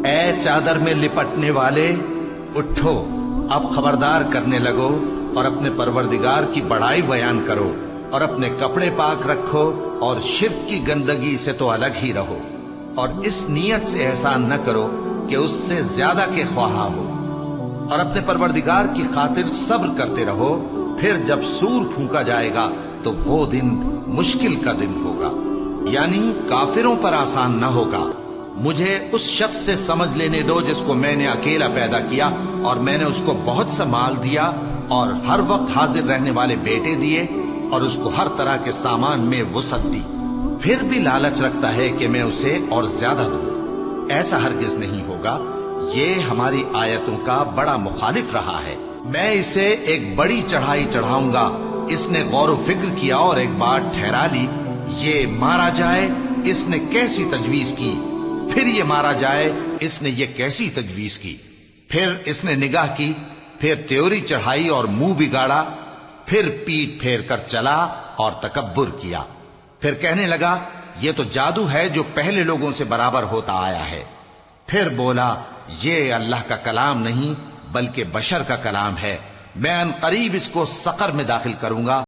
اے چادر میں لپٹنے والے، اٹھو، اب خبردار کرنے لگو اور اپنے پروردگار کی بڑائی بیان کرو، اور اپنے کپڑے پاک رکھو اور شرک کی گندگی سے تو الگ ہی رہو، اور اس نیت سے احسان نہ کرو کہ اس سے زیادہ کے خواہاں ہو، اور اپنے پروردگار کی خاطر صبر کرتے رہو، پھر جب سور پھونکا جائے گا تو وہ دن مشکل کا دن ہوگا، یعنی کافروں پر آسان نہ ہوگا۔ مجھے اس شخص سے سمجھ لینے دو جس کو میں نے اکیلا پیدا کیا، اور میں نے اس کو بہت سا مال دیا اور ہر وقت حاضر رہنے والے بیٹے دیے، اور اس کو ہر طرح کے سامان میں وسعت دی، پھر بھی لالچ رکھتا ہے کہ میں اسے اور زیادہ دوں۔ ایسا ہرگز نہیں ہوگا، یہ ہماری آیتوں کا بڑا مخالف رہا ہے۔ میں اسے ایک بڑی چڑھائی چڑھاؤں گا، اس نے غور و فکر کیا اور ایک بات ٹھہرا لی، یہ مارا جائے، اس نے کیسی تجویز کی، پھر یہ مارا جائے، اس نے یہ کیسی تجویز کی، پھر اس نے نگاہ کی، پھر تیوری چڑھائی اور منہ بگاڑا، پھر پیٹ پھیر کر چلا اور تکبر کیا، پھر کہنے لگا یہ تو جادو ہے جو پہلے لوگوں سے برابر ہوتا آیا ہے، پھر بولا یہ اللہ کا کلام نہیں بلکہ بشر کا کلام ہے، میں ان قریب اس کو سقر میں داخل کروں گا۔